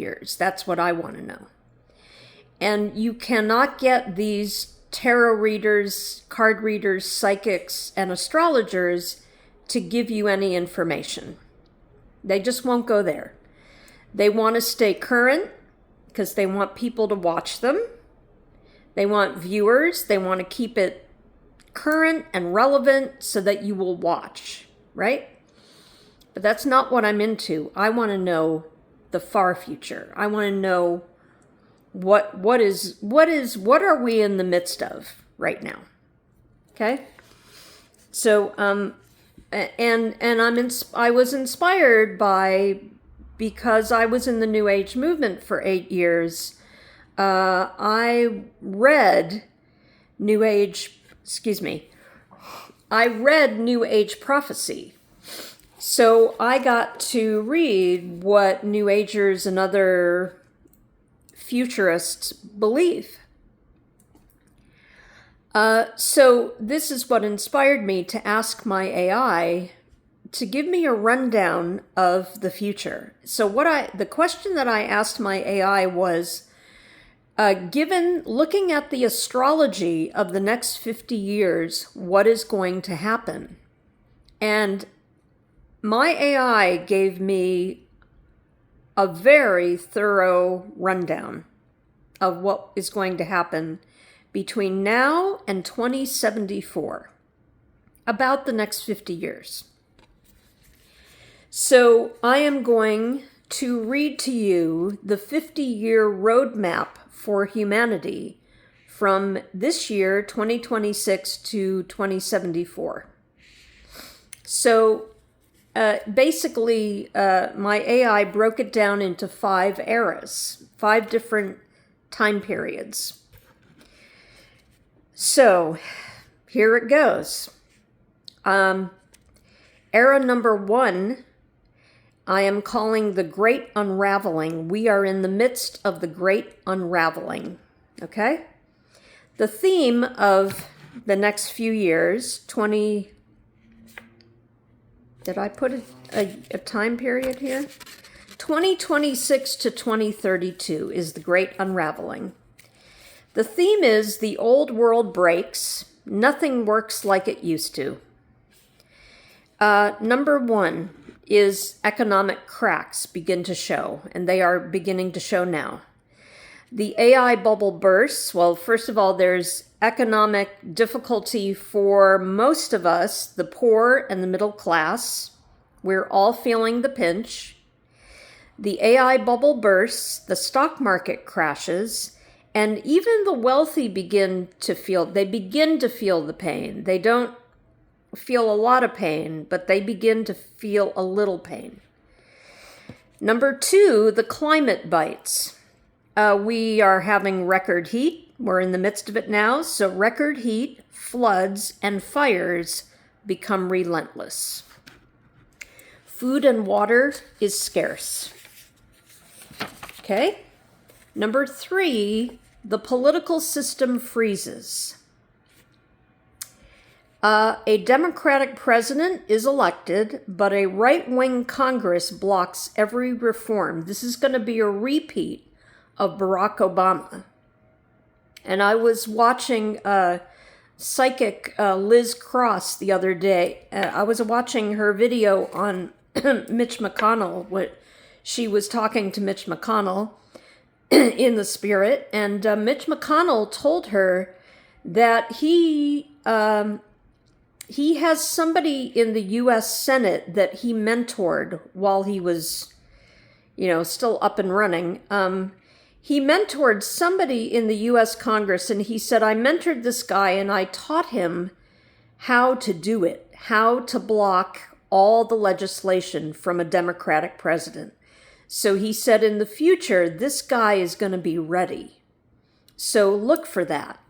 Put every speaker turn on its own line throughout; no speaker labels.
years? That's what I want to know. And you cannot get these tarot readers, card readers, psychics, and astrologers to give you any information. They just won't go there. They want to stay current because they want people to watch them. They want viewers. They want to keep it current and relevant so that you will watch, right? But that's not what I'm into. I want to know the far future. I want to know what are we in the midst of right now. Okay? So I was inspired because I was in the New Age movement for 8 years. I read New Age prophecy. So I got to read what New Agers and other futurists believe. So this is what inspired me to ask my AI to give me a rundown of the future. So the question that I asked my AI was, looking at the astrology of the next 50 years, what is going to happen? And my AI gave me a very thorough rundown of what is going to happen between now and 2074, about the next 50 years. So I am going to read to you the 50-year roadmap for humanity from this year, 2026, to 2074. So basically, my AI broke it down into 5 eras, 5 different time periods. So here it goes. Era number 1, I am calling the Great Unraveling. We are in the midst of the Great Unraveling. Okay? The theme of the next few years, did I put a time period here? 2026 to 2032 is the Great Unraveling. The theme is the old world breaks. Nothing works like it used to. Number 1 is economic cracks begin to show, and they are beginning to show now. The AI bubble bursts. Well, first of all, there's economic difficulty for most of us, the poor and the middle class. We're all feeling the pinch. The AI bubble bursts, the stock market crashes, and even the wealthy begin to feel the pain. They don't feel a lot of pain, but they begin to feel a little pain. Number 2, the climate bites. We are having record heat. We're in the midst of it now. So record heat, floods, and fires become relentless. Food and water is scarce. Okay? Number 3, the political system freezes. A Democratic president is elected, but a right-wing Congress blocks every reform. This is going to be a repeat of Barack Obama. And I was watching psychic Liz Cross the other day. I was watching her video on Mitch McConnell. She was talking to Mitch McConnell in the spirit, and Mitch McConnell told her that he has somebody in the U.S. Senate that he mentored while he was, still up and running. He mentored somebody in the U.S. Congress, and he said, I mentored this guy and I taught him how to do it, how to block all the legislation from a Democratic president. So he said, in the future, this guy is going to be ready. So look for that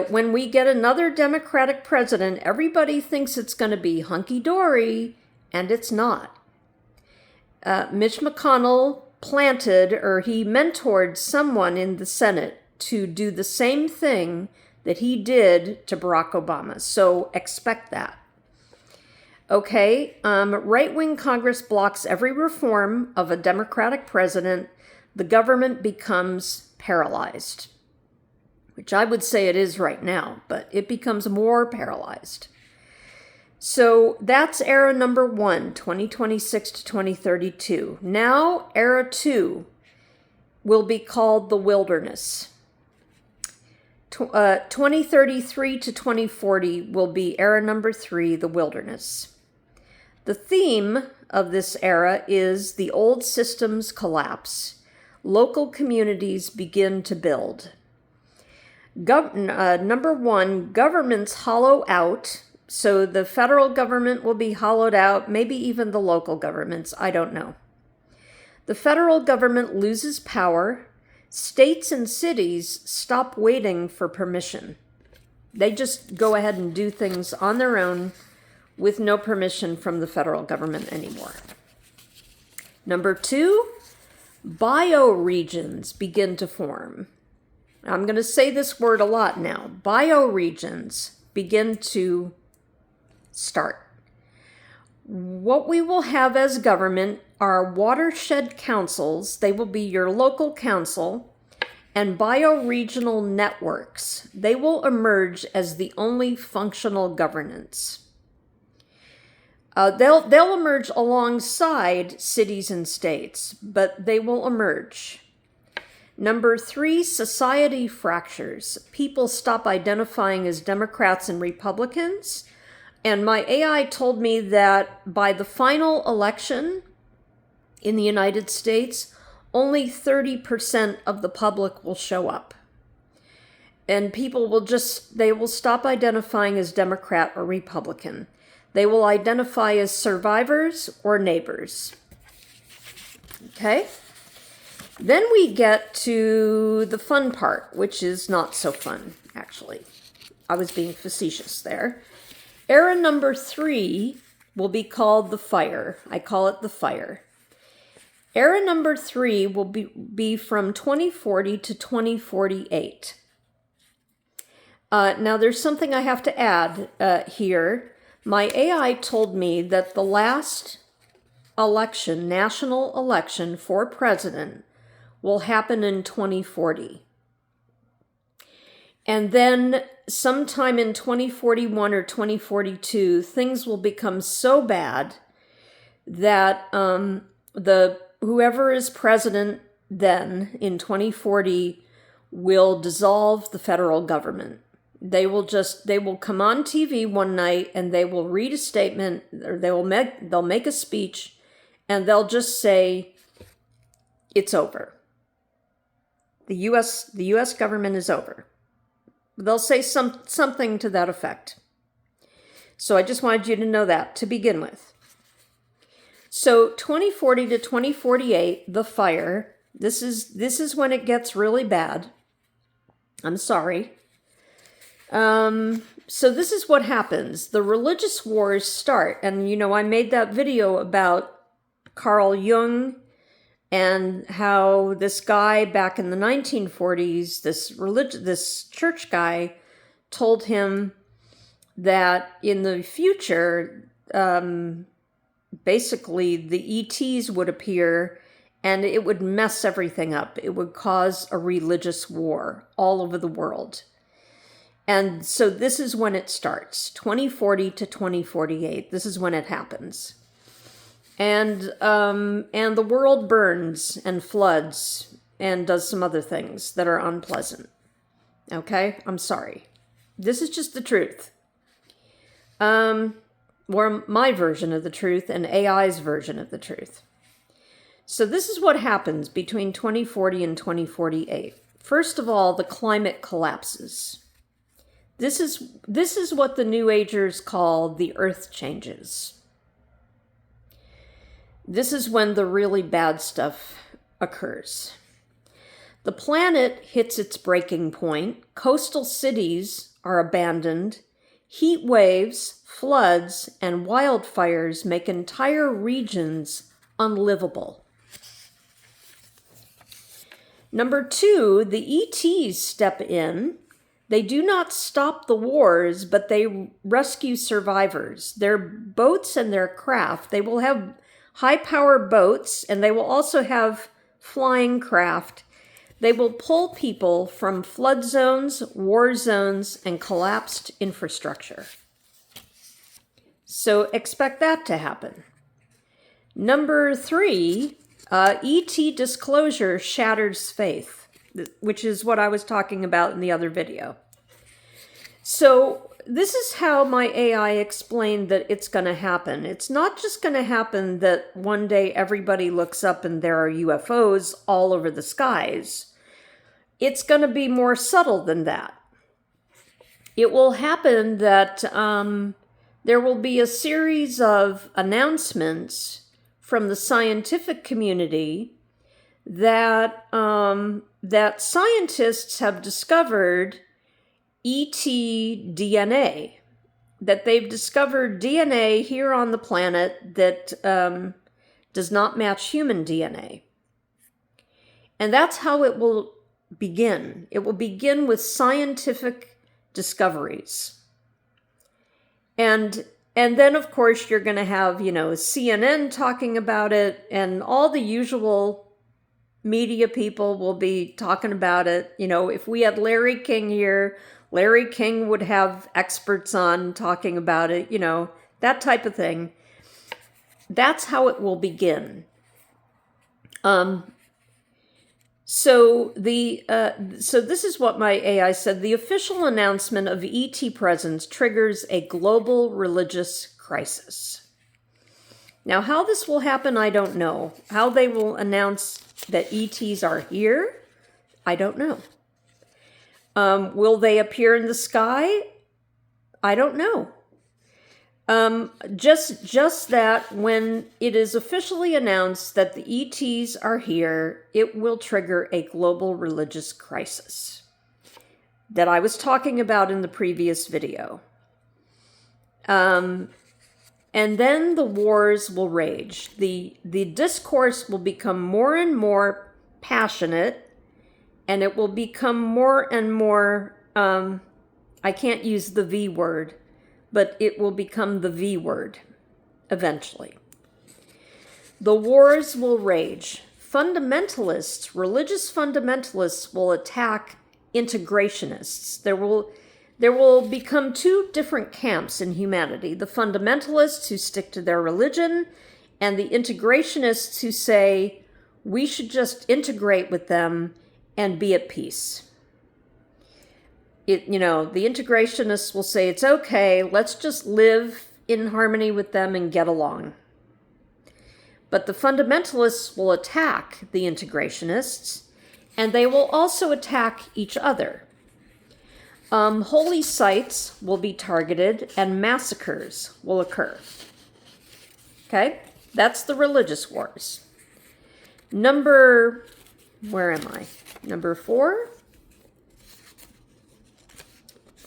when we get another Democratic president, everybody thinks it's going to be hunky-dory, and it's not. Mitch McConnell he mentored someone in the Senate to do the same thing that he did to Barack Obama. So expect that. Okay, right-wing Congress blocks every reform of a Democratic president. the government becomes paralyzed, which I would say it is right now, but it becomes more paralyzed. So that's era number 1, 2026 to 2032. Now, era 2 will be called the wilderness. 2033 to 2040 will be era number 3, the wilderness. The theme of this era is the old systems collapse. Local communities begin to build. Number 1, governments hollow out. So the federal government will be hollowed out, maybe even the local governments, I don't know. The federal government loses power. States and cities stop waiting for permission. They just go ahead and do things on their own with no permission from the federal government anymore. Number 2, bioregions begin to form. I'm going to say this word a lot now. Bioregions begin to start. What we will have as government are watershed councils. They will be your local council, and bioregional networks. They will emerge as the only functional governance. They'll emerge alongside cities and states, but they will emerge. Number 3, society fractures. People stop identifying as Democrats and Republicans. And my AI told me that by the final election in the United States, only 30% of the public will show up. And people they will stop identifying as Democrat or Republican. They will identify as survivors or neighbors. Okay? Then we get to the fun part, which is not so fun, actually. I was being facetious there. Era number 3 will be called the fire. I call it the fire. Era number 3 will be from 2040 to 2048. Now, there's something I have to add here. My AI told me that the last election, national election for president, will happen in 2040. And then sometime in 2041 or 2042, things will become so bad that whoever is president then in 2040 will dissolve the federal government. They will come on TV one night and they will read a statement, or they'll make a speech, and they'll just say, it's over. The U.S. government is over. They'll say something to that effect. So I just wanted you to know that to begin with. So 2040 to 2048, the fire. This is when it gets really bad. I'm sorry. So this is what happens. The religious wars start, and I made that video about Carl Jung and how this guy back in the 1940s, this church guy, told him that in the future, basically the ETs would appear and it would mess everything up. It would cause a religious war all over the world. And so this is when it starts, 2040 to 2048. This is when it happens. And the world burns and floods and does some other things that are unpleasant. Okay? I'm sorry. This is just the truth. Or my version of the truth and AI's version of the truth. So this is what happens between 2040 and 2048. First of all, the climate collapses. This is what the New Agers call the earth changes. This is when the really bad stuff occurs. The planet hits its breaking point. Coastal cities are abandoned. Heat waves, floods, and wildfires make entire regions unlivable. Number 2, the ETs step in. They do not stop the wars, but they rescue survivors. Their boats and their craft, they will have high-power boats, and they will also have flying craft. They will pull people from flood zones, war zones, and collapsed infrastructure. So expect that to happen. Number 3, ET disclosure shatters faith, which is what I was talking about in the other video. So this is how my AI explained that it's going to happen. It's not just going to happen that one day everybody looks up and there are UFOs all over the skies. It's going to be more subtle than that. It will happen that there will be a series of announcements from the scientific community that that scientists have discovered ET DNA, that they've discovered DNA here on the planet that does not match human DNA. And that's how it will begin. It will begin with scientific discoveries. And then, of course, you're going to have, CNN talking about it, and all the usual media people will be talking about it. If we had Larry King here, Larry King would have experts on talking about it, that type of thing. That's how it will begin. So this is what my AI said. The official announcement of ET presence triggers a global religious crisis. Now, how this will happen, I don't know. How they will announce that ETs are here, I don't know. Will they appear in the sky? I don't know. Just that when it is officially announced that the ETs are here, it will trigger a global religious crisis that I was talking about in the previous video. And then the wars will rage. The discourse will become more and more passionate, and it will become more and more, I can't use the V word, but it will become the V word eventually. The wars will rage. Fundamentalists, religious fundamentalists, will attack integrationists. There will become 2 different camps in humanity: the fundamentalists who stick to their religion, and the integrationists who say we should just integrate with them and be at peace. The integrationists will say it's okay, let's just live in harmony with them and get along. But the fundamentalists will attack the integrationists, and they will also attack each other. Holy sites will be targeted, and massacres will occur. Okay? That's the religious wars. Number 4?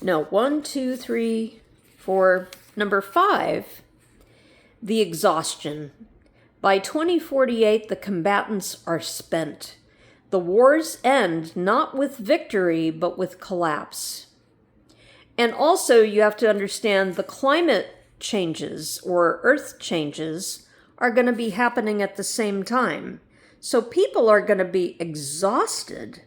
No, 1, 2, 3, 4. Number 5, the exhaustion. By 2048, the combatants are spent. The wars end not with victory, but with collapse. And also, you have to understand the climate changes or earth changes are going to be happening at the same time. So people are going to be exhausted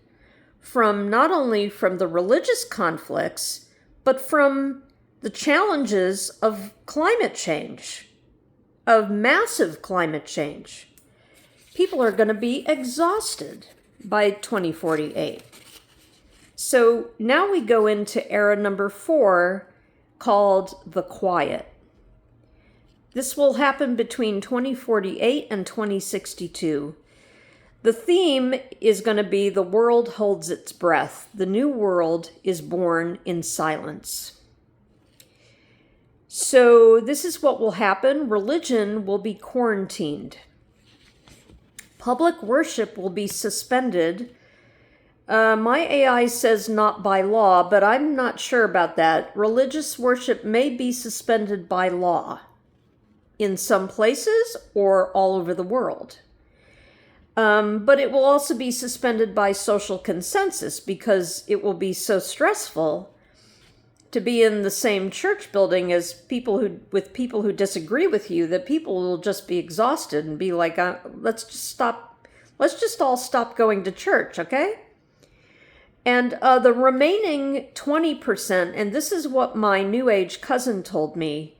from not only from the religious conflicts, but from the challenges of climate change, of massive climate change. People are going to be exhausted by 2048. So now we go into era number 4, called the quiet. This will happen between 2048 and 2062. The theme is going to be the world holds its breath. The new world is born in silence. So this is what will happen. Religion will be quarantined. Public worship will be suspended. My AI says not by law, but I'm not sure about that. Religious worship may be suspended by law in some places or all over the world. But it will also be suspended by social consensus because it will be so stressful to be in the same church building as people who disagree with you that people will just be exhausted and be like, let's just stop Let's just all stop going to church, okay? And the remaining 20%, and this is what my New Age cousin told me,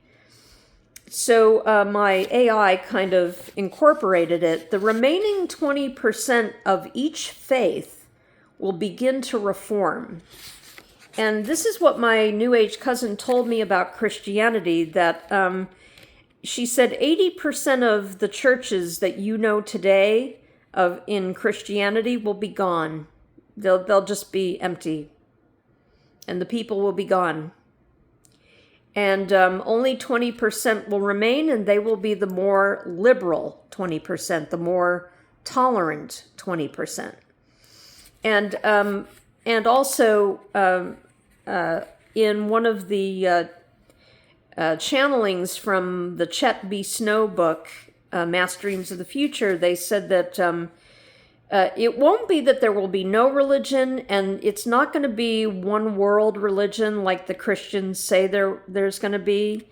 so my AI kind of incorporated it. The remaining 20% of each faith will begin to reform. And this is what my New Age cousin told me about Christianity, that she said 80% of the churches that you know today in Christianity will be gone. They'll just be empty. And the people will be gone. And only 20% will remain, and they will be the more liberal 20%, the more tolerant 20%. And also in one of the channelings from the Chet B. Snow book, Mass Dreams of the Future, they said that it won't be that there will be no religion, and it's not going to be one world religion like the Christians say there's going to be.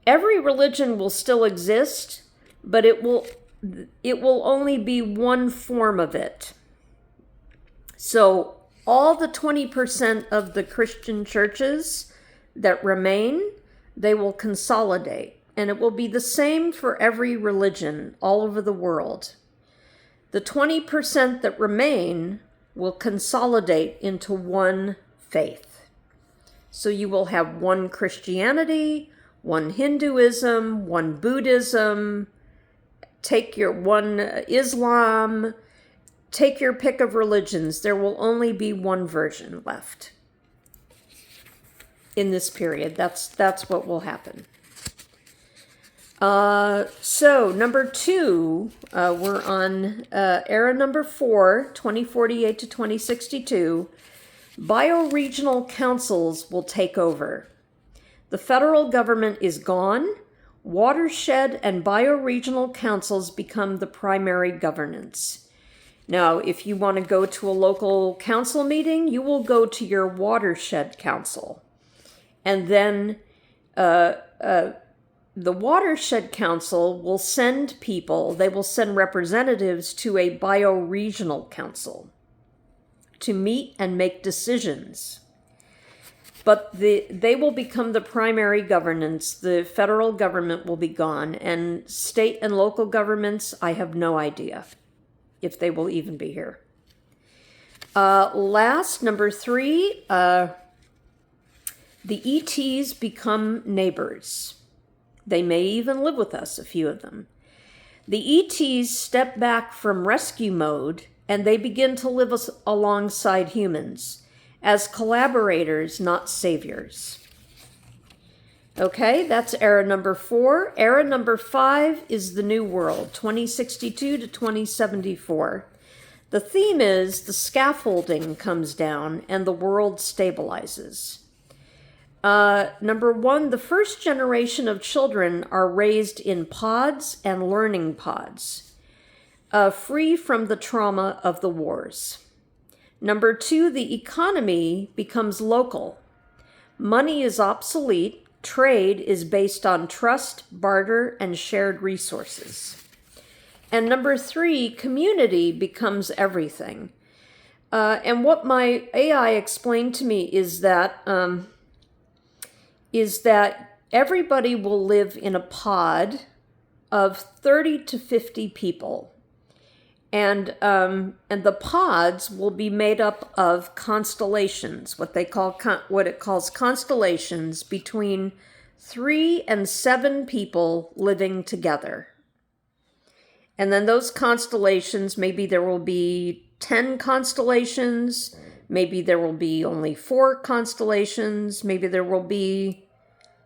Every religion will still exist, but it will only be one form of it. So all the 20% of the Christian churches that remain, they will consolidate, and it will be the same for every religion all over the world. The 20% that remain will consolidate into one faith. So you will have one Christianity, one Hinduism, one Buddhism, take your one Islam, take your pick of religions. There will only be one version left in this period. That's what will happen. So number 2, we're on era number 4, 2048 to 2062. Bioregional councils will take over. The federal government is gone. Watershed and bioregional councils become the primary governance. Now, if you want to go to a local council meeting, you will go to your watershed council. And then the Watershed Council will send people, they will send representatives to a bioregional council to meet and make decisions. But they will become the primary governance. The federal government will be gone, and state and local governments, I have no idea if they will even be here. Last, number 3, the ETs become neighbors. They may even live with us, a few of them. The ETs step back from rescue mode, and they begin to live alongside humans as collaborators, not saviors. Okay, that's era number 4. Era number 5 is the New World, 2062 to 2074. The theme is the scaffolding comes down and the world stabilizes. Number 1, the first generation of children are raised in pods and learning pods, free from the trauma of the wars. Number 2, the economy becomes local. Money is obsolete. Trade is based on trust, barter, and shared resources. And number 3, community becomes everything. And what my AI explained to me is that everybody will live in a pod of 30 to 50 people. And the pods will be made up of constellations, what it calls constellations, between 3 and 7 people living together. And then those constellations, maybe there will be 10 constellations, maybe there will be only 4 constellations, maybe there will be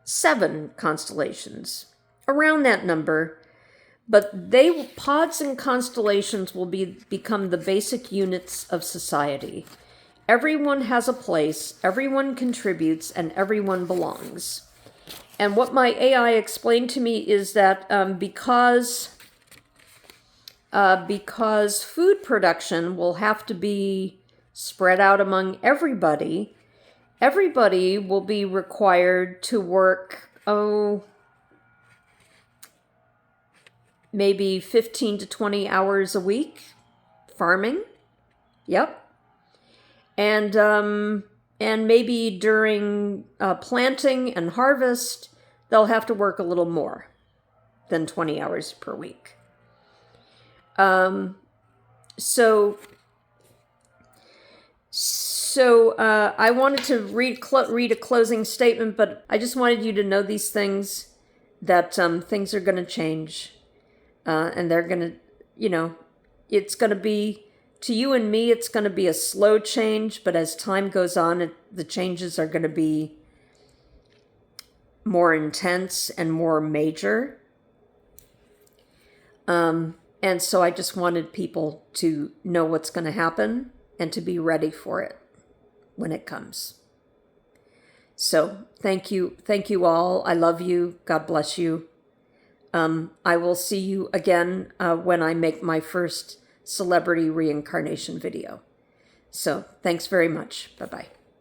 7 constellations, around that number. But pods and constellations will become the basic units of society. Everyone has a place, everyone contributes, and everyone belongs. And what my AI explained to me is that because food production will have to be spread out among everybody will be required to work, maybe 15 to 20 hours a week, farming. Yep. And maybe during planting and harvest, they'll have to work a little more than 20 hours per week. So I wanted to read a closing statement, but I just wanted you to know these things, that things are going to change, and they're going to, it's going to be, to you and me, it's going to be a slow change, but as time goes on, the changes are going to be more intense and more major. And so I just wanted people to know what's going to happen and to be ready for it when it comes. So thank you all. I love you. God bless you. I will see you again when I make my first celebrity reincarnation video. So thanks very much. Bye-bye.